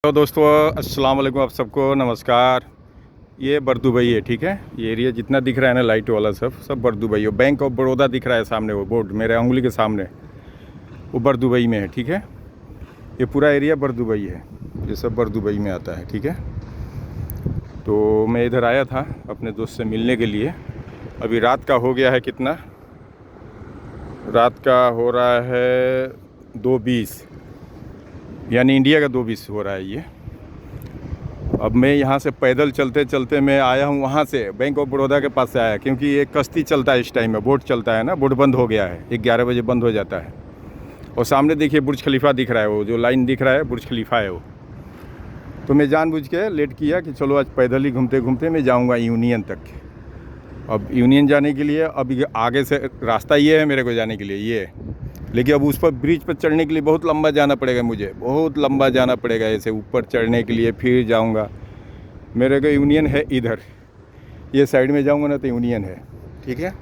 तो दोस्तों अस्सलाम वालेकुम, आप सबको नमस्कार। ये बरदुबई है, ठीक है। ये एरिया जितना दिख रहा है ना, लाइट वाला सब बरदुबई है। बैंक ऑफ बड़ौदा दिख रहा है सामने, वो बोर्ड मेरे उंगली के सामने, वो बरदुबई में है, ठीक है। ये पूरा एरिया बरदुबई है, ये सब बरदुबई में आता है, ठीक है। तो मैं इधर आया था अपने दोस्त से मिलने के लिए। अभी रात का हो गया है, कितना रात का हो रहा है 2:20, यानी इंडिया का 2:20 हो रहा है ये। अब मैं यहाँ से पैदल चलते चलते मैं आया हूँ, वहाँ से बैंक ऑफ बड़ौदा के पास से आया, क्योंकि ये कश्ती चलता है इस टाइम में, बोट चलता है ना। बोट बंद हो गया है, 11 बजे बंद हो जाता है। और सामने देखिए बुर्ज खलीफा दिख रहा है, वो जो लाइन दिख रहा है बुर्ज खलीफा है वो। तो मैं जानबूझ के लेट किया कि चलो आज पैदल ही घूमते घूमते मैं जाऊँगा यूनियन तक। अब यूनियन जाने के लिए अभी आगे से रास्ता ये है मेरे को जाने के लिए, ये है। लेकिन अब उस पर ब्रिज पर चढ़ने के लिए बहुत लंबा जाना पड़ेगा, मुझे बहुत लंबा जाना पड़ेगा ऐसे ऊपर चढ़ने के लिए, फिर जाऊंगा। मेरे को यूनियन है इधर, ये साइड में जाऊंगा ना तो यूनियन है, ठीक है।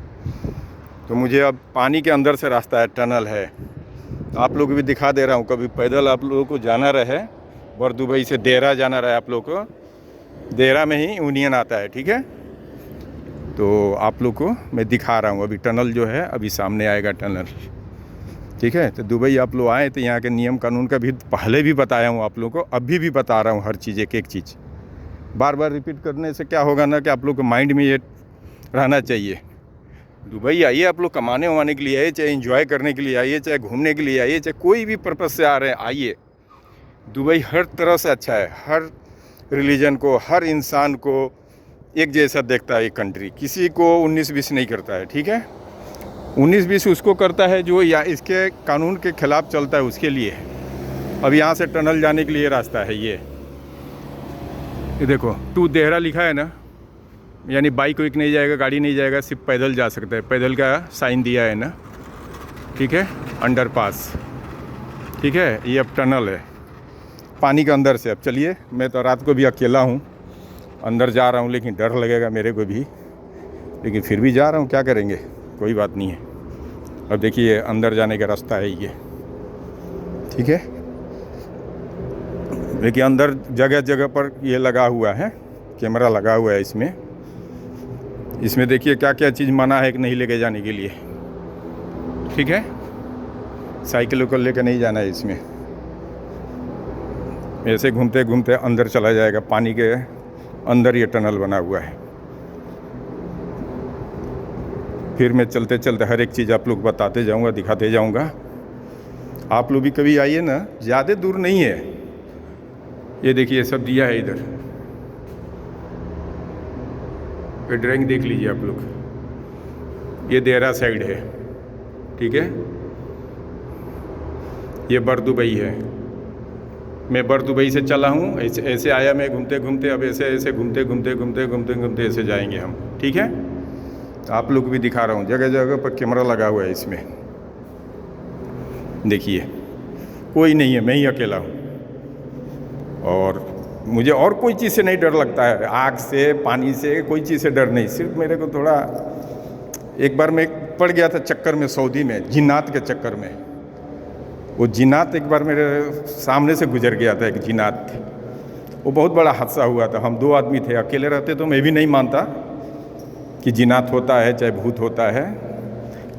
तो मुझे अब पानी के अंदर से रास्ता है, टनल है। आप लोग को भी दिखा दे रहा हूँ, कभी पैदल आप लोगों को जाना रहे, बरदुबई से देरा जाना रहे आप लोग को, देरा में ही यूनियन आता है, ठीक है। तो आप लोग को मैं दिखा रहा हूँ अभी टनल जो है, अभी सामने आएगा टनल, ठीक है। तो दुबई आप लोग आए तो यहाँ के नियम कानून का भी पहले भी बताया हूँ आप लोगों को, अभी भी बता रहा हूँ हर चीज़, एक एक चीज़ बार बार रिपीट करने से क्या होगा ना कि आप लोग को माइंड में ये रहना चाहिए। दुबई आइए आप लोग, कमाने वमाने के लिए आइए, चाहे एंजॉय करने के लिए आइए, चाहे घूमने के लिए आइए, चाहे कोई भी पर्पज़ से आ रहे हैं आइए। दुबई हर तरह से अच्छा है, हर रिलीजन को, हर इंसान को एक जैसा देखता है ये कंट्री, किसी को 19-20 नहीं करता है, ठीक है। 19-20 उसको करता है जो या इसके कानून के खिलाफ चलता है, उसके लिए। अब यहाँ से टनल जाने के लिए रास्ता है ये देखो, टू देहरा लिखा है ना, यानी बाइक वाइक नहीं जाएगा, गाड़ी नहीं जाएगा, सिर्फ पैदल जा सकता है। पैदल का साइन दिया है ना, ठीक है। अंडरपास, ठीक है। ये अब टनल है पानी के अंदर से। अब चलिए, मैं तो रात को भी अकेला हूँ, अंदर जा रहा हूँ, लेकिन डर लगेगा मेरे को भी, लेकिन फिर भी जा रहा हूँ, क्या करेंगे, कोई बात नहीं है। अब देखिए अंदर जाने का रास्ता है ये, ठीक है। देखिए अंदर जगह जगह पर ये लगा हुआ है, कैमरा लगा हुआ है इसमें देखिए क्या क्या चीज़ मना है कि नहीं लेके जाने के लिए, ठीक है। साइकिल को लेकर नहीं जाना है इसमें। ऐसे घूमते घूमते अंदर चला जाएगा, पानी के अंदर ये टनल बना हुआ है। फिर मैं चलते चलते हर एक चीज़ आप लोग बताते जाऊंगा, दिखाते जाऊंगा। आप लोग भी कभी आइए ना, ज़्यादा दूर नहीं है। ये देखिए सब दिया है इधर, ये ड्राइंग देख लीजिए आप लोग। ये देहरा साइड है, ठीक है। ये बरदुबई है। मैं बरदुबई से चला हूँ, ऐसे ऐसे आया मैं घूमते घूमते, अब ऐसे ऐसे घूमते घूमते घूमते घूमते घूमते ऐसे जाएंगे हम, ठीक है। तो आप लोग भी दिखा रहा हूँ, जगह जगह पर कैमरा लगा हुआ है इसमें। देखिए कोई नहीं है, मैं ही अकेला हूँ, और मुझे और कोई चीज़ से नहीं डर लगता है, आग से, पानी से, कोई चीज़ से डर नहीं। सिर्फ मेरे को थोड़ा, एक बार मैं पड़ गया था चक्कर में सऊदी में, जिन्नात के चक्कर में। वो जिन्नात एक बार मेरे सामने से गुजर गया था, एक जिन्नात। वो बहुत बड़ा हादसा हुआ था। हम 2 आदमी थे, अकेले रहते तो मैं भी नहीं मानता कि जिन्नात होता है चाहे भूत होता है,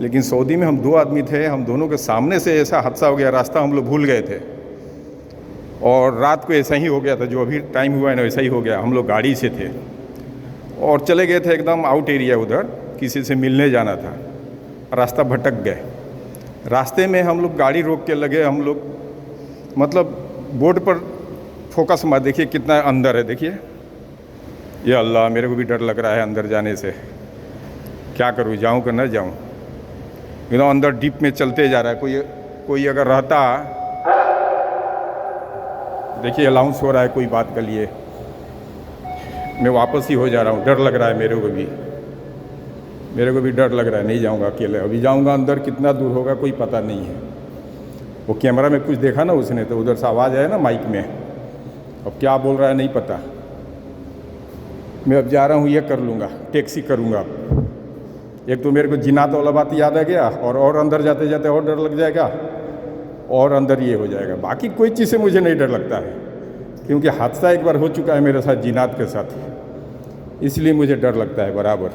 लेकिन सऊदी में हम 2 आदमी थे, हम दोनों के सामने से ऐसा हादसा हो गया, रास्ता हम लोग भूल गए थे। और रात को ऐसा ही हो गया था, जो अभी टाइम हुआ है ना वैसा ही हो गया। हम लोग गाड़ी से थे और चले गए थे एकदम आउट एरिया, उधर किसी से मिलने जाना था, रास्ता भटक गए। रास्ते में हम लोग गाड़ी रोक के लगे, हम लोग मतलब बोर्ड पर फोकस मत, देखिए कितना अंदर है, देखिए। ये अल्लाह, मेरे को भी डर लग रहा है अंदर जाने से, क्या करूँ, जाऊँ कि न जाऊँ। एकदम अंदर डीप में चलते जा रहा है। कोई अगर रहता, देखिए अलाउंस हो रहा है कोई बात के लिए, मैं वापस ही हो जा रहा हूँ। डर लग रहा है मेरे को भी डर लग रहा है, नहीं जाऊँगा अकेले। अभी जाऊँगा अंदर, कितना दूर होगा कोई पता नहीं है। वो कैमरा में कुछ देखा ना उसने, तो उधर से आवाज़ आया ना माइक में, अब क्या बोल रहा है नहीं पता। मैं अब जा रहा हूँ, ये कर लूँगा, टैक्सी करूँगा। एक तो मेरे को जिन्नात वाला बात याद आ गया, और अंदर जाते जाते और डर लग जाएगा, और अंदर ये हो जाएगा। बाकी कोई चीज़ से मुझे नहीं डर लगता है, क्योंकि हादसा एक बार हो चुका है मेरे साथ जिनात के साथ, इसलिए मुझे डर लगता है बराबर।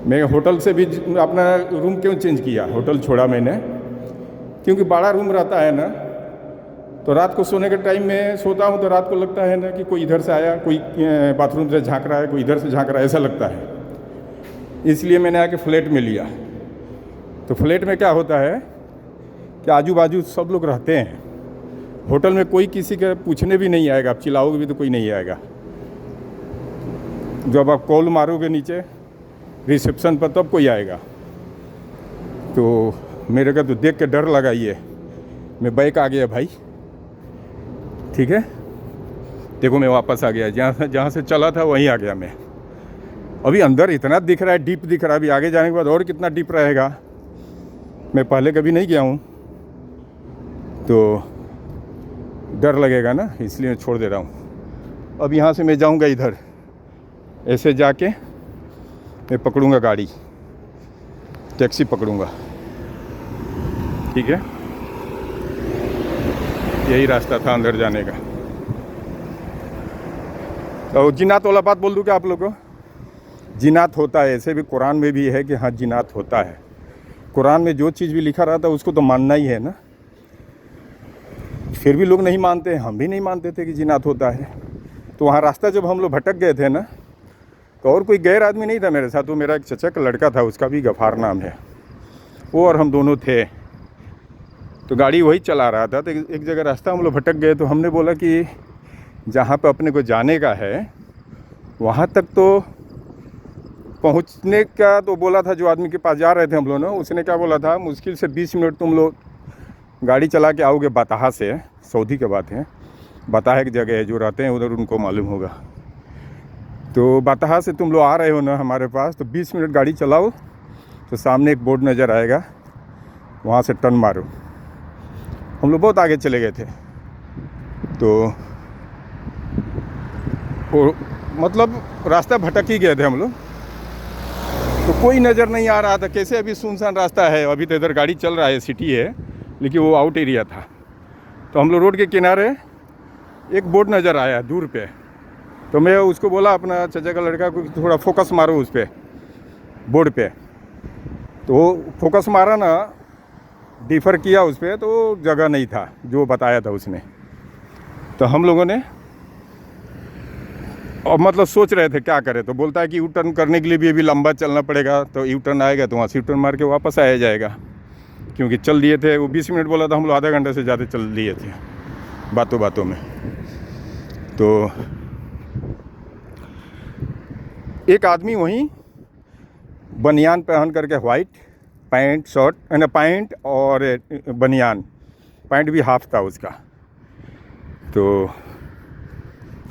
मैं होटल से भी अपना रूम क्यों चेंज किया, होटल छोड़ा मैंने, क्योंकि बड़ा रूम रहता है ना, तो रात को सोने के टाइम में सोता हूँ तो रात को लगता है ना कि कोई इधर से आया, कोई बाथरूम से झांक रहा है, कोई इधर से झांक रहा है, ऐसा लगता है। इसलिए मैंने आके फ्लैट में लिया। तो फ्लैट में क्या होता है कि आजू बाजू सब लोग रहते हैं। होटल में कोई किसी के पूछने भी नहीं आएगा, आप चिल्लाओगे भी तो कोई नहीं आएगा। जब आप कॉल मारोगे नीचे रिसेप्शन पर तब कोई आएगा। तो मेरे को तो देख के डर लगा, ये मैं बैक आ गया भाई, ठीक है। देखो मैं वापस आ गया, जहाँ से चला था वहीं आ गया मैं। अभी अंदर इतना दिख रहा है, डीप दिख रहा है, अभी आगे जाने के बाद और कितना डीप रहेगा। मैं पहले कभी नहीं गया हूँ तो डर लगेगा ना, इसलिए छोड़ दे रहा हूँ। अब यहाँ से मैं जाऊँगा इधर, ऐसे जाके मैं पकड़ूँगा गाड़ी, टैक्सी पकड़ूँगा, ठीक है। यही रास्ता था अंदर जाने का। तो जिन्नात वाला बात बोल दूँ क्या आप लोगों को? जिन्नात होता है, ऐसे भी कुरान में भी है कि हाँ जिन्नात होता है। कुरान में जो चीज़ भी लिखा रहता है उसको तो मानना ही है ना। फिर भी लोग नहीं मानते, हम भी नहीं मानते थे कि जिन्नात होता है। तो वहाँ रास्ता जब हम लोग भटक गए थे ना, तो और कोई गैर आदमी नहीं था मेरे साथ, वो मेरा एक चचा का लड़का था, उसका भी गफ़ार नाम है, वो और हम दोनों थे। तो गाड़ी वही चला रहा था। तो एक जगह रास्ता हम लोग भटक गए, तो हमने बोला कि जहाँ पे अपने को जाने का है वहाँ तक तो पहुँचने का तो बोला था। जो आदमी के पास जा रहे थे हम लोग ना, उसने क्या बोला था, मुश्किल से 20 मिनट तुम लोग गाड़ी चला के आओगे बताहा से। सऊदी के बात है, बताहा एक जगह है, जो रहते हैं उधर उनको मालूम होगा। तो बताहा से तुम लोग आ रहे हो ना हमारे पास, तो 20 मिनट गाड़ी चलाओ तो सामने एक बोर्ड नज़र आएगा, वहाँ से टर्न मारो। हम लोग बहुत आगे चले गए थे, तो वो मतलब रास्ता भटक ही गए थे हम लोग। तो कोई नज़र नहीं आ रहा था, कैसे अभी सुनसान रास्ता है। अभी तो इधर गाड़ी चल रहा है, सिटी है, लेकिन वो आउट एरिया था। तो हम लोग रोड के किनारे एक बोर्ड नज़र आया दूर पे, तो मैं उसको बोला अपना चचा का लड़का को थोड़ा फोकस मारो उस पर, बोर्ड पे। तो वो फोकस मारा ना, डिफ़र किया उस पर, तो जगह नहीं था जो बताया था उसने। तो हम लोगों ने और मतलब सोच रहे थे क्या करें, तो बोलता है कि यू टर्न करने के लिए भी अभी लंबा चलना पड़ेगा, तो यू टर्न आएगा तो वहाँ से यू टर्न मार के वापस आया जाएगा। क्योंकि चल दिए थे वो 20 मिनट बोला था, हम लोग आधा घंटे से ज़्यादा चल दिए थे बातों बातों में। तो एक आदमी वहीं बनियान पहन करके, वाइट पैंट शर्ट ना, पैंट और बनियान, पैंट भी हाफ था उसका। तो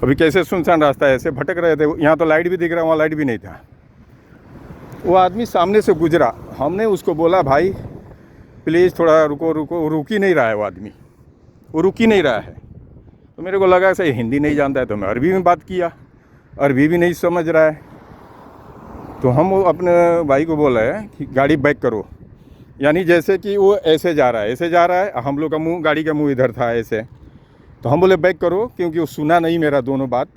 अभी कैसे सुनसान रास्ता है, ऐसे भटक रहे थे। यहाँ तो लाइट भी दिख रहा है, वहाँ लाइट भी नहीं था। वो आदमी सामने से गुजरा, हमने उसको बोला भाई प्लीज़ थोड़ा रुको रुको, रुक ही नहीं रहा है वो आदमी, वो रुक ही नहीं रहा है। तो मेरे को लगा सही हिंदी नहीं जानता है, तो मैं अरबी में बात किया, अरबी भी नहीं समझ रहा है। तो हम अपने भाई को बोला है कि गाड़ी बैक करो, यानी जैसे कि वो ऐसे जा रहा है, ऐसे जा रहा है, हम लोग का मुंह, गाड़ी का मुंह इधर था ऐसे। तो हम बोले बैक करो, क्योंकि वो सुना नहीं मेरा दोनों बात।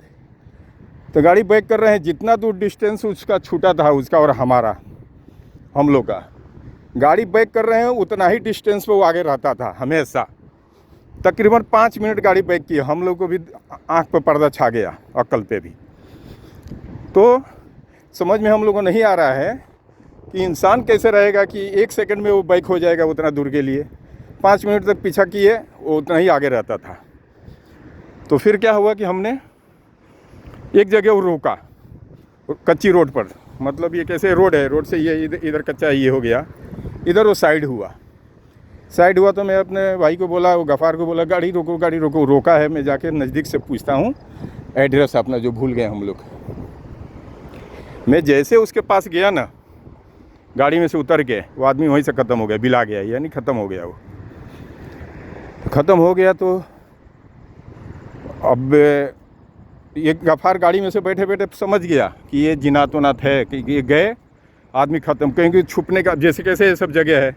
तो गाड़ी बैक कर रहे हैं, जितना दूर डिस्टेंस उसका छूटा था, उसका और हमारा, हम लोग का, गाड़ी बैक कर रहे हैं उतना ही डिस्टेंस पे वो आगे रहता था हमेशा। तकरीबन 5 मिनट गाड़ी बैक की, हम लोग को भी आँख पे पर्दा छा गया, अक्ल पे भी। तो समझ में हम लोग को नहीं आ रहा है कि इंसान कैसे रहेगा कि 1 सेकंड में वो बैक हो जाएगा उतना दूर के लिए। 5 मिनट तक पीछा किए, वो उतना ही आगे रहता था। तो फिर क्या हुआ कि हमने एक जगह वो रोका, कच्ची रोड पर, मतलब ये कैसे रोड है, रोड से ये इधर कच्चा ये हो गया, इधर वो साइड हुआ। तो मैं अपने भाई को बोला, वो गफ़ार को बोला गाड़ी रोको, गाड़ी रोको। रोका है, मैं जाके नज़दीक से पूछता हूँ एड्रेस अपना जो भूल गए हम लोग। मैं जैसे उसके पास गया ना, गाड़ी में से उतर के, वो आदमी वहीं से ख़त्म हो गया, बिला गया, यानी ख़त्म हो गया। वो ख़त्म हो गया। तो अब ये गफ़ार गाड़ी में से बैठे बैठे समझ गया कि ये जिनात वनात है, कि ये गए आदमी ख़त्म, क्योंकि छुपने का जैसे कैसे ये सब जगह है,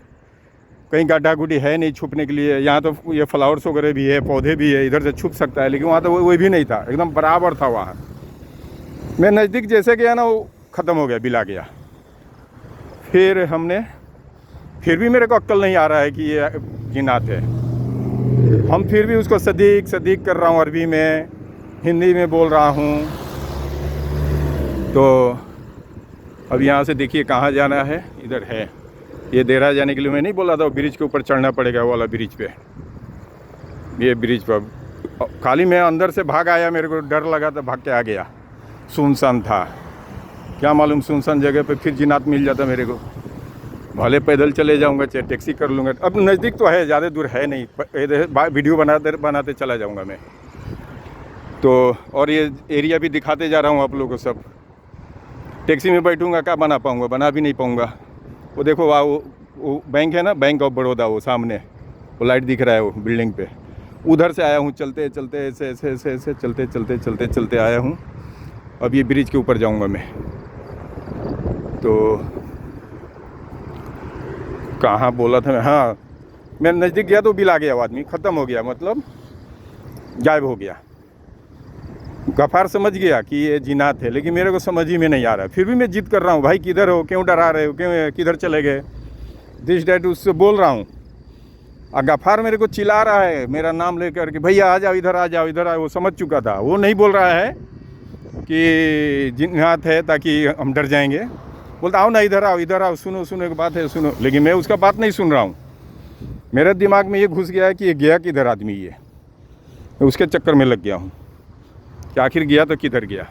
कहीं गड्ढा गुड्ढी है नहीं छुपने के लिए। यहाँ तो ये फ्लावर्स वगैरह भी है, पौधे भी है, इधर से छुप सकता है, लेकिन वहाँ तो वो भी नहीं था, एकदम बराबर था वहाँ। मैं नज़दीक जैसे गया ना वो ख़त्म हो गया, बिला गया। फिर भी मेरे को अक्ल नहीं आ रहा है कि ये जिन्नात है। हम फिर भी उसको सदीक सदीक कर रहा हूँ, अरबी में हिंदी में बोल रहा हूँ। तो अब यहाँ से देखिए कहाँ जाना है, इधर है ये देरा जाने के लिए। मैं नहीं बोला था ब्रिज के ऊपर चढ़ना पड़ेगा, वो वाला ब्रिज पे, ये ब्रिज पर। खाली मैं अंदर से भाग आया, मेरे को डर लगा तो भाग के आ गया। सुनसान था, क्या मालूम सुनसान जगह पे फिर जिन्नात मिल जाता मेरे को। भले पैदल चले जाऊंगा, चाहे टैक्सी कर लूँगा। अब नज़दीक तो है, ज़्यादा दूर है नहीं, वीडियो बनाते चला जाऊंगा मैं तो। और ये एरिया भी दिखाते जा रहा हूँ आप लोगों को सब। टैक्सी में बैठूंगा क्या बना पाऊँगा, बना भी नहीं पाऊँगा। वो देखो वहाँ वो बैंक है ना, बैंक ऑफ बड़ौदा, वो सामने वो लाइट दिख रहा है वो बिल्डिंग पे। उधर से आया हूँ चलते चलते, ऐसे ऐसे ऐसे ऐसे चलते चलते चलते चलते आया हूँ। अब ये ब्रिज के ऊपर जाऊँगा मैं। तो कहाँ बोला था मैं, हाँ मैं नज़दीक गया तो बिला गया, वो आदमी ख़त्म हो गया, मतलब गायब हो गया। गफ़ार समझ गया कि ये जिन्नात है, लेकिन मेरे को समझ ही में नहीं आ रहा। फिर भी मैं जिद कर रहा हूँ, भाई किधर हो, क्यों डरा रहे हो, क्यों किधर चले गए, दिस डैट उससे बोल रहा हूँ। और गफ़ार मेरे को चिल्ला रहा है मेरा नाम लेकर के, भैया आ जाओ इधर, आ जाओ इधर आओ। वो समझ चुका था, वो नहीं बोल रहा है कि जिन्नात है ताकि हम डर जाएंगे। बोलता आओ ना इधर आओ, इधर आओ, सुनो सुनो एक बात है, सुनो। लेकिन मैं उसका बात नहीं सुन रहा हूँ। मेरे दिमाग में ये घुस गया है कि ये गया किधर आदमी, ये मैं उसके चक्कर में लग गया हूँ कि आखिर गया तो किधर गया।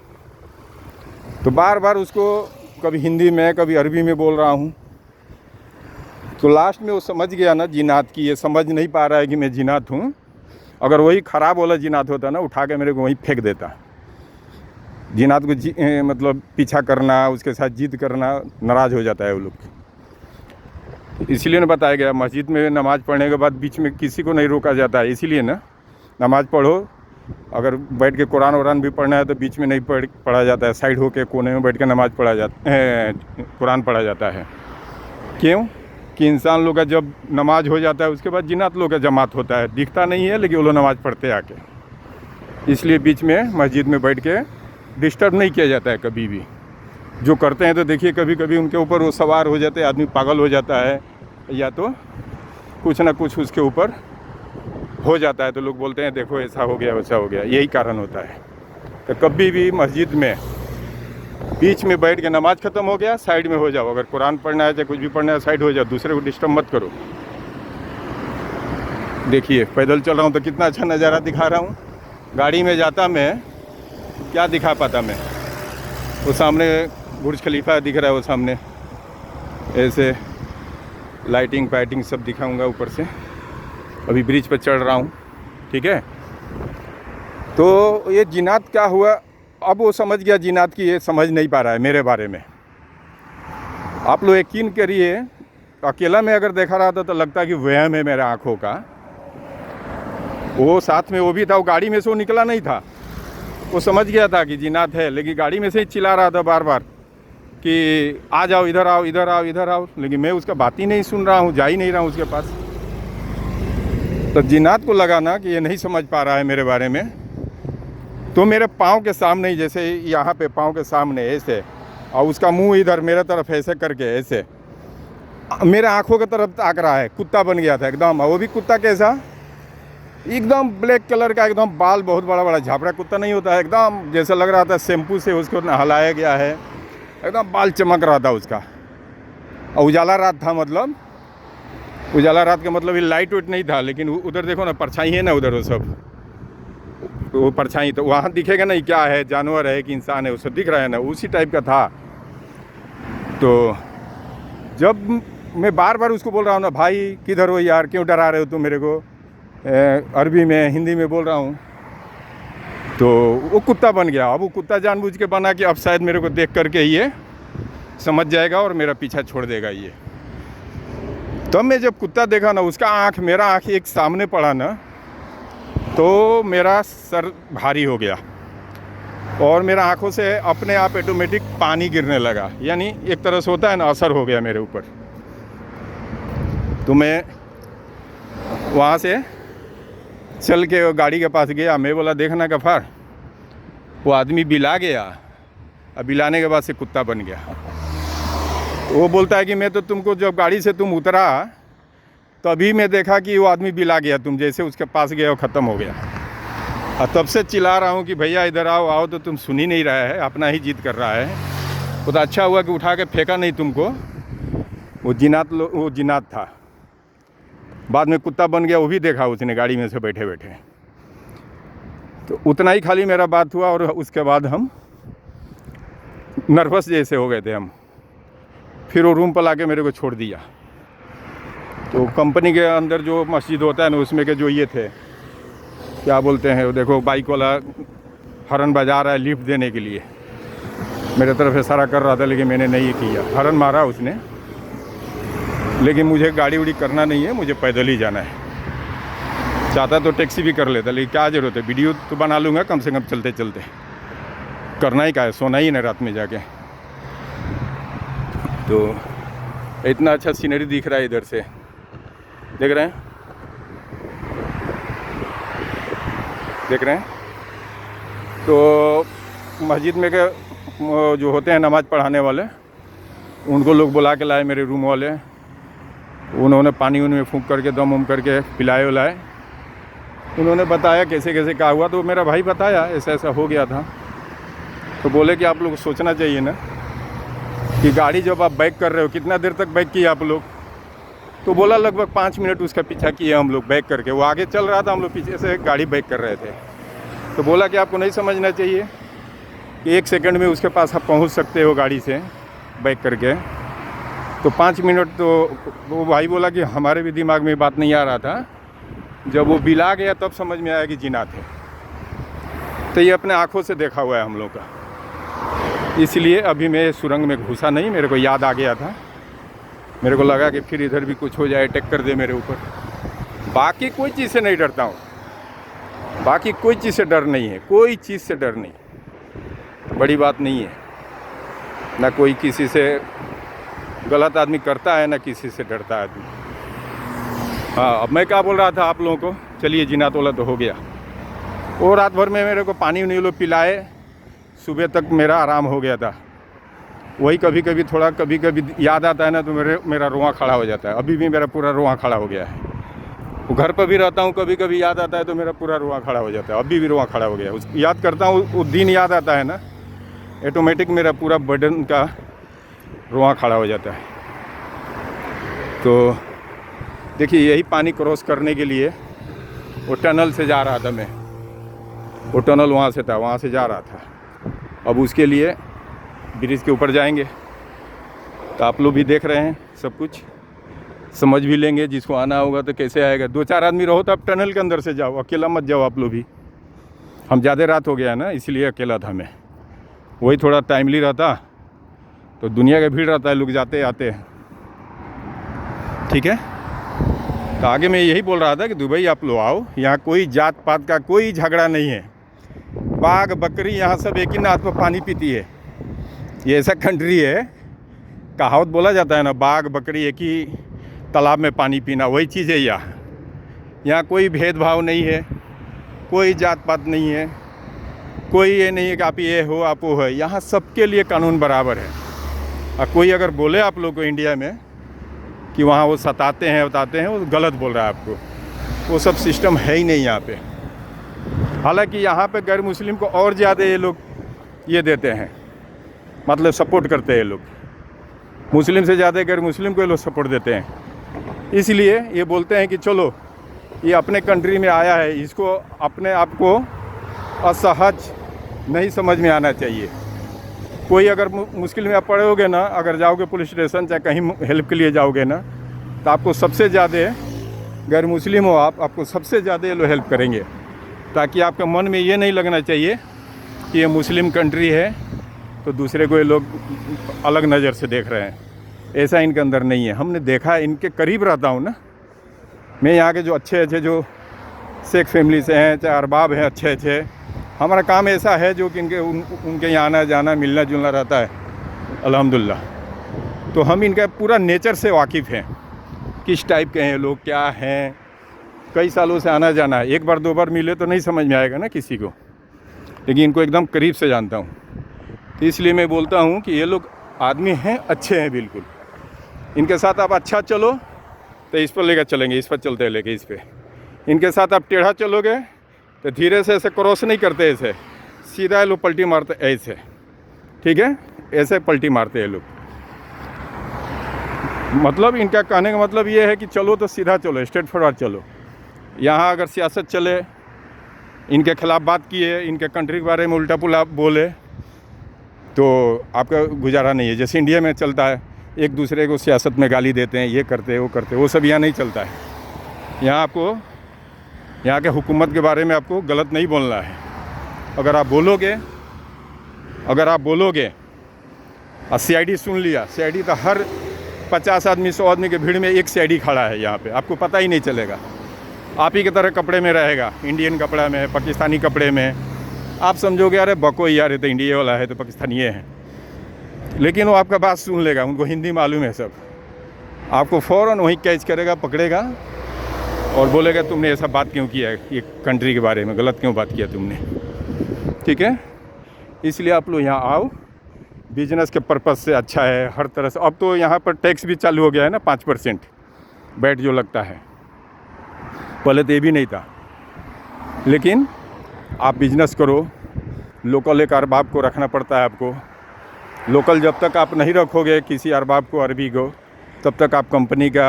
तो बार बार उसको कभी हिंदी में कभी अरबी में बोल रहा हूँ। तो लास्ट में वो समझ गया ना जिन्नात की, ये समझ नहीं पा रहा है कि मैं जिन्नात हूँ। अगर वही ख़राब वाला जिन्नात होता ना, उठा के मेरे को वहीं फेंक देता। जिन्नात को मतलब पीछा करना, उसके साथ जिद करना, नाराज़ हो जाता है वो लोग। इसीलिए ना बताया गया, मस्जिद में नमाज़ पढ़ने के बाद बीच में किसी को नहीं रोका जाता है। इसीलिए ना नमाज़ पढ़ो, अगर बैठ के कुरान वरान भी पढ़ना है तो बीच में नहीं पढ़ा जाता है, साइड होके कोने में बैठ के नमाज़ पढ़ा जाता है, कुरान पढ़ा जाता है। क्यों कि इंसान लोग का जब नमाज हो जाता है उसके बाद जिन्नात लोग का जमात होता है, दिखता नहीं है लेकिन वो लोग नमाज़ पढ़ते आके। इसलिए बीच में मस्जिद में बैठ के डिस्टर्ब नहीं किया जाता है कभी भी। जो करते हैं तो देखिए कभी कभी उनके ऊपर वो सवार हो जाते हैं, आदमी पागल हो जाता है या तो कुछ ना कुछ उसके ऊपर हो जाता है, तो लोग बोलते हैं देखो ऐसा हो गया वैसा हो गया। यही कारण होता है। तो कभी भी मस्जिद में बीच में बैठ के नमाज ख़त्म हो गया, साइड में हो जाओ। अगर कुरान पढ़ना है चाहे कुछ भी पढ़ना है, साइड हो जाओ, दूसरे को डिस्टर्ब मत करो। देखिए पैदल चल रहा हूँ तो कितना अच्छा नज़ारा दिखा रहा हूँ। गाड़ी में जाता मैं क्या दिखा पाता मैं। वो सामने बुर्ज खलीफा दिख रहा है, वो सामने ऐसे लाइटिंग पाइटिंग सब दिखाऊंगा ऊपर से। अभी ब्रिज पर चढ़ रहा हूँ, ठीक है। तो ये जिन्नात क्या हुआ, अब वो समझ गया जिन्नात की, ये समझ नहीं पा रहा है मेरे बारे में। आप लोग यकीन करिए, अकेला में अगर देखा रहा था तो लगता कि वहम है मेरे आँखों का। वो साथ में वो भी था, वो गाड़ी में से वो निकला नहीं था, वो समझ गया था कि जिन्नात है, लेकिन गाड़ी में से ही चिल्ला रहा था बार बार कि आ जाओ इधर आओ इधर आओ इधर आओ। लेकिन मैं उसका बात ही नहीं सुन रहा हूँ, जा ही नहीं रहा हूँ उसके पास। तो जिन्नात को लगा ना कि ये नहीं समझ पा रहा है मेरे बारे में। तो मेरे पाँव के सामने ही, जैसे यहाँ पे पाँव के सामने ऐसे, और उसका मुंह इधर मेरे तरफ ऐसे करके ऐसे मेरे आँखों की तरफ ताक रहा है। कुत्ता बन गया था एकदम। वो भी कुत्ता कैसा, एकदम ब्लैक कलर का, एकदम बाल बहुत बड़ा बड़ा, झापड़ा कुत्ता नहीं होता है, एकदम जैसे लग रहा था शैम्पू से उसको नहलाया गया है, एकदम बाल चमक रहा था उसका। और उजाला रात था, मतलब उजाला रात का मतलब ये लाइट वेट नहीं था। लेकिन उधर देखो ना परछाई है ना, उधर वो सब वो परछाई, तो वहाँ दिखेगा नहीं क्या है, जानवर है कि इंसान है, वो सब दिख रहा है ना, उसी टाइप का था। तो जब मैं बार बार उसको बोल रहा हूँ ना, भाई किधर हो यार, क्यों डरा रहे हो तुम मेरे को, अरबी में हिंदी में बोल रहा हूँ। तो वो कुत्ता बन गया। अब वो कुत्ता जानबूझ के बना कि अब शायद मेरे को देख करके ये समझ जाएगा और मेरा पीछा छोड़ देगा ये। तब मैं जब कुत्ता देखा ना, उसका आँख मेरा आँख एक सामने पड़ा ना, तो मेरा सर भारी हो गया और मेरा आँखों से अपने आप ऑटोमेटिक पानी गिरने लगा। यानी एक तरह से होता है ना, असर हो गया मेरे ऊपर। तो मैं वहाँ से चल के वो गाड़ी के पास गया। मैं बोला देखना गफ़ार, वो आदमी बिला गया, अब बिलाने के बाद से कुत्ता बन गया। वो बोलता है कि मैं तो तुमको जब गाड़ी से तुम उतरा तभी मैं देखा कि वो आदमी बिला गया, तुम जैसे उसके पास गए वो ख़त्म हो गया। और तब से चिल्ला रहा हूँ कि भैया इधर आओ आओ, तो तुम सुन ही नहीं रहा है, अपना ही जिद कर रहा है। वो तो अच्छा हुआ कि उठा के फेंका नहीं तुमको। वो जिनात था, बाद में कुत्ता बन गया, वो भी देखा उसने गाड़ी में से बैठे बैठे। तो उतना ही खाली मेरा बात हुआ और उसके बाद हम नर्वस जैसे हो गए थे हम। फिर वो रूम पर लाके मेरे को छोड़ दिया। तो कंपनी के अंदर जो मस्जिद होता है ना, उसमें के जो ये थे, क्या बोलते हैं, वो देखो बाइक वाला हॉर्न बजा रहा है लिफ्ट देने के लिए, मेरे तरफ इशारा कर रहा था, लेकिन मैंने नहीं किया। हॉर्न मारा उसने, लेकिन मुझे गाड़ी उड़ी करना नहीं है, मुझे पैदल ही जाना है। चाहता तो टैक्सी भी कर लेता, लेकिन क्या ज़रूरत है, वीडियो तो बना लूँगा कम से कम चलते चलते। करना ही क्या है, सोना ही ना रात में जाके। तो इतना अच्छा सीनरी दिख रहा है इधर से, देख रहे हैं, देख रहे हैं। तो मस्जिद में के जो होते हैं नमाज़ पढ़ाने वाले, उनको लोग बुला के लाए मेरे रूम वाले। उन्होंने पानी उनमें फूंक करके दम उम करके पिलाए उलाए। उन्होंने बताया कैसे कैसे क्या हुआ। तो मेरा भाई बताया ऐसा ऐसा हो गया था। तो बोले कि आप लोग सोचना चाहिए ना कि गाड़ी जब आप बैक कर रहे हो, कितना देर तक बैक किया आप लोग? तो बोला लगभग 5 मिनट उसका पीछा किए हम लोग बैक करके। वो आगे चल रहा था, हम लोग पीछे से गाड़ी बैक कर रहे थे। तो बोला कि आपको नहीं समझना चाहिए कि 1 सेकंड में उसके पास आप पहुंच सकते हो गाड़ी से बैक करके। तो 5 मिनट, तो वो भाई बोला कि हमारे भी दिमाग में बात नहीं आ रहा था। जब वो बिला गया तब समझ में आया कि जिनात है। तो ये अपने आँखों से देखा हुआ है हम लोग का। इसलिए अभी मैं सुरंग में घुसा नहीं, मेरे को याद आ गया था। मेरे को लगा कि फिर इधर भी कुछ हो जाए, टक्कर दे मेरे ऊपर। बाकी कोई चीज़ से नहीं डरता हूँ, बाकी कोई चीज़ से डर नहीं है, कोई चीज़ से डर नहीं, बड़ी बात नहीं है। ना कोई किसी से गलत आदमी करता है, ना किसी से डरता आदमी। हाँ, अब मैं क्या बोल रहा था आप लोगों को, चलिए जिनात वाला तो हो गया। वो रात भर में मेरे को पानी उनी लोग पिलाए, सुबह तक मेरा आराम हो गया था। वही कभी कभी थोड़ा कभी कभी याद आता है ना, तो मेरा रोआ खड़ा हो जाता है। अभी भी मेरा पूरा रोआ खड़ा हो गया है। वो घर पर भी रहता हूँ, कभी कभी याद आता है तो मेरा पूरा रोआ खड़ा हो जाता है। अभी भी रोआ खड़ा हो गया है। उस याद करता हूँ, वो दिन याद आता है ना, ऑटोमेटिक मेरा पूरा बदन का रोआ खड़ा हो जाता है। तो देखिए, यही पानी क्रॉस करने के लिए वो टनल से जा रहा था मैं। वो टनल वहाँ से था, वहाँ से जा रहा था। अब उसके लिए ब्रिज के ऊपर जाएंगे। तो आप लोग भी देख रहे हैं, सब कुछ समझ भी लेंगे। जिसको आना होगा तो कैसे आएगा। 2-4 आदमी रहो तो आप टनल के अंदर से जाओ, अकेला मत जाओ आप लोग भी। हम ज़्यादा रात हो गया है ना, इसलिए अकेला था मैं। वही थोड़ा टाइमली रहता तो दुनिया का भीड़ रहता है, लोग जाते आते हैं। ठीक है, तो आगे मैं यही बोल रहा था कि दुबई आप लोग आओ, यहाँ कोई जात पात का कोई झगड़ा नहीं है। बाघ बकरी यहाँ सब एक ही नाथ पर पानी पीती है। ये ऐसा कंट्री है, कहावत बोला जाता है ना, बाघ बकरी एक ही तालाब में पानी पीना, वही चीज़ है यहाँ। यहाँ कोई भेदभाव नहीं है, कोई जात पात नहीं है, कोई ये नहीं है कि आप ये हो आप वो है। यहाँ सबके लिए कानून बराबर है। और कोई अगर बोले आप लोग को इंडिया में कि वहाँ वो सताते हैं बताते हैं, वो गलत बोल रहा है आपको। वो सब सिस्टम है ही नहीं यहाँ पे। हालांकि यहाँ पे गैर मुस्लिम को और ज़्यादा ये लोग ये देते हैं, मतलब सपोर्ट करते हैं लोग। मुस्लिम से ज़्यादा गैर मुस्लिम को ये लोग सपोर्ट देते हैं। इसलिए ये बोलते हैं कि चलो ये अपने कंट्री में आया है, इसको अपने आप को असहज नहीं समझ में आना चाहिए। कोई अगर मुश्किल में आप पड़ोगे ना, अगर जाओगे पुलिस स्टेशन चाहे कहीं हेल्प के लिए जाओगे ना, तो आपको सबसे ज़्यादा गैर मुस्लिम हो आपको सबसे ज़्यादा ये लोग हेल्प करेंगे। ताकि आपके मन में ये नहीं लगना चाहिए कि ये मुस्लिम कंट्री है तो दूसरे को ये लोग अलग नज़र से देख रहे हैं। ऐसा इनके अंदर नहीं है। हमने देखा है, इनके करीब रहता हूँ ना मैं। यहाँ के जो अच्छे अच्छे जो शेख फैमिली से हैं, चाहे अरबाब हैं अच्छे अच्छे, हमारा काम ऐसा है जो कि उनके यहाँ आना जाना मिलना जुलना रहता है अल्हम्दुलिल्लाह। तो हम इनका पूरा नेचर से वाकिफ़ हैं, किस टाइप के हैं लोग, क्या हैं, कई सालों से आना जाना है, एक बार दो बार मिले तो नहीं समझ में आएगा ना किसी को, लेकिन इनको एकदम करीब से जानता हूँ। तो इसलिए मैं बोलता हूँ कि ये लोग आदमी हैं, अच्छे हैं बिल्कुल। इनके साथ आप अच्छा चलो तो इस पर लेकर चलेंगे, इस पर चलते लेके इस पर। इनके साथ आप टेढ़ा चलोगे तो धीरे से ऐसे क्रॉस नहीं करते, ऐसे सीधा ये लोग पलटी मारते ऐसे, ठीक है, ऐसे पलटी मारते हैं लोग। मतलब इनका कहने का मतलब ये है कि चलो तो सीधा चलो, स्ट्रेट फॉरवर्ड चलो। यहाँ अगर सियासत चले, इनके खिलाफ बात किए, इनके कंट्री के बारे में उल्टा पुल्टा बोले तो आपका गुजारा नहीं है। जैसे इंडिया में चलता है, एक दूसरे को सियासत में गाली देते हैं, ये करते हैं वो करते हैं, वो सब यहाँ नहीं चलता है। यहाँ आपको यहाँ के हुकूमत के बारे में आपको गलत नहीं बोलना है। अगर आप बोलोगे और CID सुन लिया, CID तो हर 50 आदमी 100 आदमी के भीड़ में एक CID खड़ा है यहाँ पे, आपको पता ही नहीं चलेगा। आप ही की तरह कपड़े में रहेगा, इंडियन कपड़ा में, पाकिस्तानी कपड़े में। आप समझोगे अरे बको यार, ये तो इंडिया वाला है तो पाकिस्तानी है, लेकिन वो आपका बात सुन लेगा, उनको हिंदी मालूम है सब। आपको फ़ौरन वहीं कैच करेगा, पकड़ेगा और बोलेगा तुमने ऐसा बात क्यों किया है, ये कंट्री के बारे में गलत क्यों बात किया तुमने, ठीक है। इसलिए आप लोग यहाँ आओ, बिजनेस के पर्पज़ से अच्छा है हर तरह से। अब तो यहाँ पर टैक्स भी चालू हो गया है ना, 5% वैट जो लगता है, पहले तो ये भी नहीं था। लेकिन आप बिजनेस करो, लोकल एक अरबाब को रखना पड़ता है आपको। लोकल जब तक आप नहीं रखोगे किसी अरबाब को, अरबी को, तब तक आप कंपनी का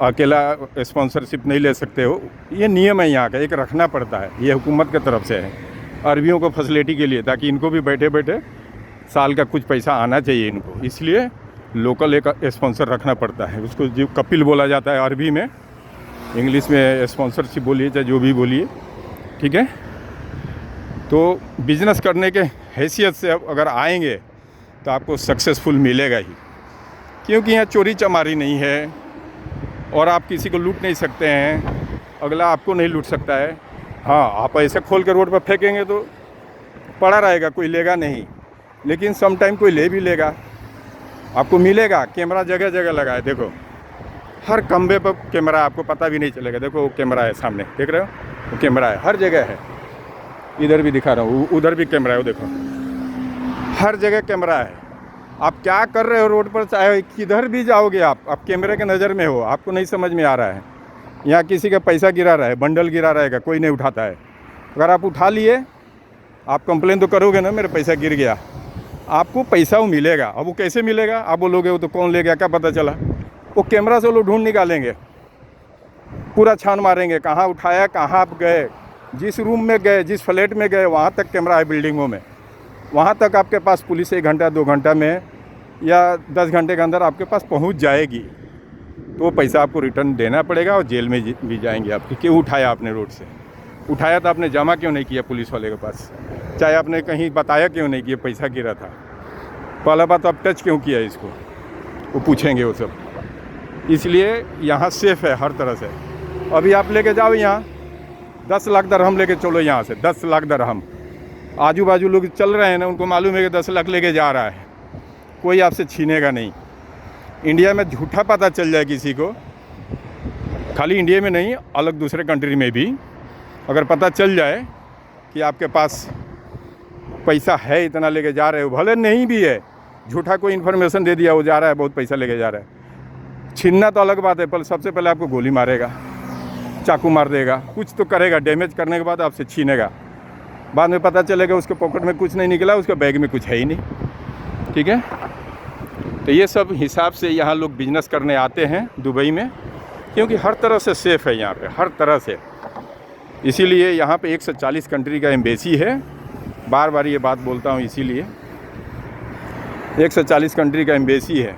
अकेला स्पॉन्सरशिप नहीं ले सकते हो। ये नियम है यहाँ का, एक रखना पड़ता है, ये हुकूमत की तरफ से है अरबियों को फैसिलिटी के लिए, ताकि इनको भी बैठे बैठे साल का कुछ पैसा आना चाहिए इनको। इसलिए लोकल एक स्पॉन्सर रखना पड़ता है, उसको जो कपिल बोला जाता है अरबी में, इंग्लिश में स्पॉन्सरशिप बोलिए चाहे जो भी बोलिए, ठीक है। तो बिज़नेस करने के हैसियत से अगर आएंगे तो आपको सक्सेसफुल मिलेगा ही, क्योंकि यहाँ चोरी चमारी नहीं है और आप किसी को लूट नहीं सकते हैं, अगला आपको नहीं लूट सकता है। हाँ, आप ऐसे खोल के रोड पर फेंकेंगे तो पड़ा रहेगा, कोई लेगा नहीं, लेकिन सम टाइम कोई ले भी लेगा, आपको मिलेगा। कैमरा जगह जगह लगा है, देखो हर खंबे पर कैमरा, आपको पता भी नहीं चलेगा। देखो वो कैमरा है सामने, देख रहे हो, वो कैमरा है, हर जगह है। इधर भी दिखा रहा हूँ, उधर भी कैमरा है, वो देखो हर जगह कैमरा है। आप क्या कर रहे हो रोड पर, चाहे किधर भी जाओगे आप कैमरे के नज़र में हो, आपको नहीं समझ में आ रहा है। यहाँ किसी का पैसा गिरा रहा है, बंडल गिरा रहेगा, कोई नहीं उठाता है। अगर आप उठा लिए, आप कंप्लेन तो करोगे ना, मेरा पैसा गिर गया, आपको पैसा वो मिलेगा। अब वो कैसे मिलेगा, आप बोलोगे वो तो कौन ले गया, क्या पता चला। वो कैमरा से वो लोग ढूंढ निकालेंगे, पूरा छान मारेंगे, कहाँ उठाया, कहाँ आप गए, जिस रूम में गए, जिस फ्लैट में गए, वहाँ तक कैमरा है बिल्डिंगों में। वहाँ तक आपके पास पुलिस 1 घंटा 2 घंटा में या 10 घंटे के अंदर आपके पास पहुँच जाएगी। तो पैसा आपको रिटर्न देना पड़ेगा और जेल में भी जाएंगे आप। क्यों उठाया आपने रोड से, उठाया तो आपने जमा क्यों नहीं किया पुलिस वाले के पास, चाहे आपने कहीं बताया क्यों नहीं कि पैसा गिरा था, पहला बात आप टच क्यों किया इसको, वो पूछेंगे वो सब। इसलिए यहाँ सेफ़ है हर तरह से। अभी आप लेके जाओ यहाँ 10 लाख दरहम लेके चलो, यहाँ से 10 लाख दरहम। आजू बाजू लोग चल रहे हैं ना, उनको मालूम है कि 10 लाख लेके जा रहा है, कोई आपसे छीनेगा नहीं। इंडिया में झूठा पता चल जाए किसी को, खाली इंडिया में नहीं, अलग दूसरे कंट्री में भी अगर पता चल जाए कि आपके पास पैसा है, इतना लेके जा रहे हो, भले नहीं भी है, झूठा कोई इन्फॉर्मेशन दे दिया, वो जा रहा है बहुत पैसा लेके जा रहा है, छीनना तो अलग बात है, पर सबसे पहले आपको गोली मारेगा, चाकू मार देगा, कुछ तो करेगा, डैमेज करने के बाद आपसे छीनेगा। बाद में पता चलेगा उसके पॉकेट में कुछ नहीं निकला, उसके बैग में कुछ है ही नहीं, ठीक है। तो ये सब हिसाब से यहाँ लोग बिजनेस करने आते हैं दुबई में, क्योंकि हर तरह से सेफ़ है यहाँ पे, हर तरह से। इसीलिए यहाँ पे 140 कंट्री का एम्बेसी है, बार बार ये बात बोलता हूँ, इसीलिए 140 कंट्री का एम्बेसी है,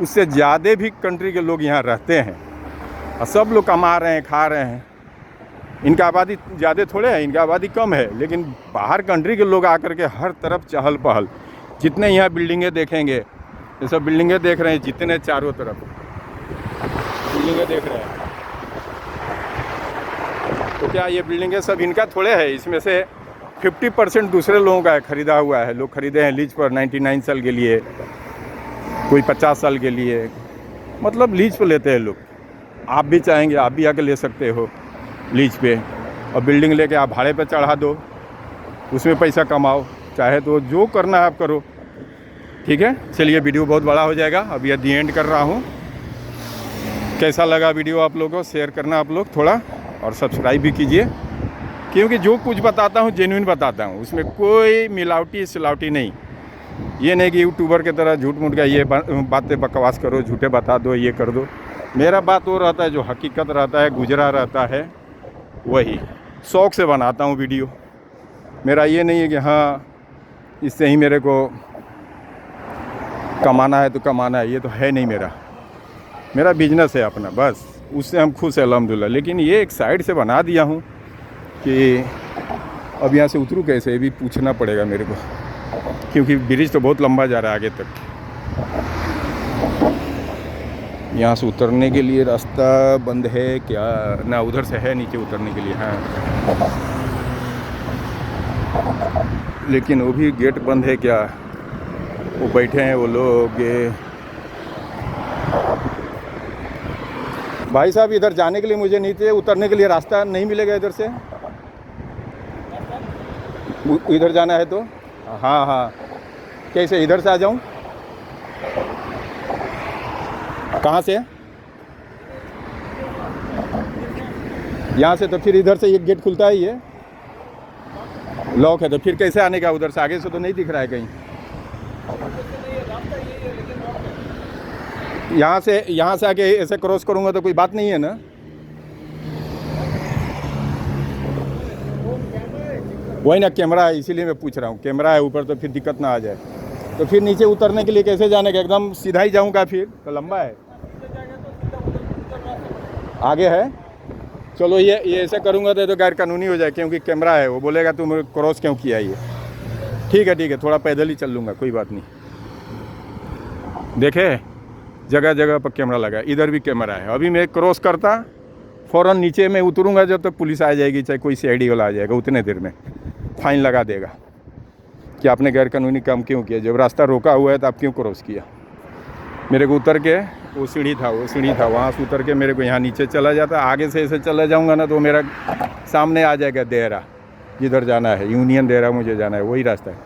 उससे ज़्यादा भी कंट्री के लोग यहाँ रहते हैं और सब लोग कमा रहे हैं, खा रहे हैं। इनका आबादी ज़्यादा थोड़े है, इनका आबादी कम है, लेकिन बाहर कंट्री के लोग आकर के हर तरफ चहल पहल। जितने यहाँ बिल्डिंगें देखेंगे, ये सब बिल्डिंगें देख रहे हैं, जितने चारों तरफ बिल्डिंगें देख रहे हैं, तो क्या ये बिल्डिंगें सब इनका थोड़े है? इसमें से 50% दूसरे लोगों का है, ख़रीदा हुआ है, लोग ख़रीदे हैं लीज पर 99 साल के लिए, कोई 50 साल के लिए, मतलब लीज पर लेते हैं लोग। आप भी चाहेंगे आप भी आके ले सकते हो लीज पे, और बिल्डिंग लेके आप भाड़े पे चढ़ा दो, उसमें पैसा कमाओ, चाहे तो जो करना है आप करो। ठीक है, चलिए वीडियो बहुत बड़ा हो जाएगा, अभी दी एंड कर रहा हूँ। कैसा लगा वीडियो आप लोगों को शेयर करना आप लोग थोड़ा, और सब्सक्राइब भी कीजिए, क्योंकि जो कुछ बताता हूँ जेन्युइन बताता हूँ, उसमें कोई मिलावटी सिलावटी नहीं। ये नहीं कि यूट्यूबर की तरह झूठ मूठ का ये बातें बकवास करो, झूठे बता दो, ये कर दो। मेरा बात वो रहता है जो हकीकत रहता है, गुजरा रहता है, वही शौक़ से बनाता हूँ वीडियो। मेरा ये नहीं है कि हाँ इससे ही मेरे को कमाना है तो कमाना है, ये तो है नहीं। मेरा बिजनेस है अपना, बस उससे हम खुश हैं अल्हम्दुलिल्लाह। लेकिन ये एक साइड से बना दिया हूँ कि अब यहाँ से उतरूँ कैसे, ये भी पूछना पड़ेगा मेरे को, क्योंकि ब्रिज तो बहुत लंबा जा रहा है आगे तक। यहाँ से उतरने के लिए रास्ता बंद है क्या? ना, उधर से है नीचे उतरने के लिए, हाँ, लेकिन वो भी गेट बंद है क्या? वो बैठे हैं वो लोग। भाई साहब, इधर जाने के लिए मुझे नीचे उतरने के लिए रास्ता नहीं मिलेगा इधर से? इधर जाना है तो? हाँ हाँ, कैसे इधर से आ जाऊँ? कहाँ से? यहाँ से? तो फिर इधर से एक गेट खुलता है, ये लॉक है, तो फिर कैसे आने का? उधर से आगे से तो नहीं दिख रहा है कहीं। यहाँ से आके ऐसे क्रॉस करूँगा तो कोई बात नहीं है ना? वही ना, कैमरा है, इसीलिए मैं पूछ रहा हूँ। कैमरा है ऊपर तो फिर दिक्कत ना आ जाए। तो फिर नीचे उतरने के लिए कैसे जाने का? एकदम सीधा ही जाऊँगा फिर तो लंबा है, आगे है। चलो ये ऐसे करूँगा तो गैर कानूनी हो जाए, क्योंकि कैमरा है, वो बोलेगा तुम क्रॉस क्यों किया ये। ठीक है, थोड़ा पैदल ही चल लूँगा, कोई बात नहीं। देखे जगह जगह पर कैमरा लगा है, इधर भी कैमरा है। अभी मैं क्रॉस करता फ़ौरन नीचे में उतरूँगा, जब तक पुलिस आ जाएगी, चाहे कोई CID वाला आ जाएगा, उतने देर में फाइन लगा देगा कि आपने गैर कानूनी काम क्यों किया। जब रास्ता रोका हुआ है तो आप क्यों क्रॉस किया? मेरे को उतर के वो सीढ़ी था वहाँ से उतर के मेरे को यहाँ नीचे चला जाता। आगे से ऐसे चला जाऊँगा ना तो मेरा सामने आ जाएगा देहरा, जिधर जाना है, यूनियन देहरा मुझे जाना है, वही रास्ता है।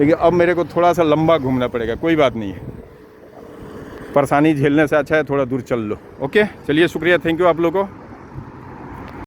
लेकिन अब मेरे को थोड़ा सा लंबा घूमना पड़ेगा, कोई बात नहीं है, परेशानी झेलने से अच्छा है थोड़ा दूर चल लो। ओके, चलिए, शुक्रिया, थैंक यू आप लोगों को।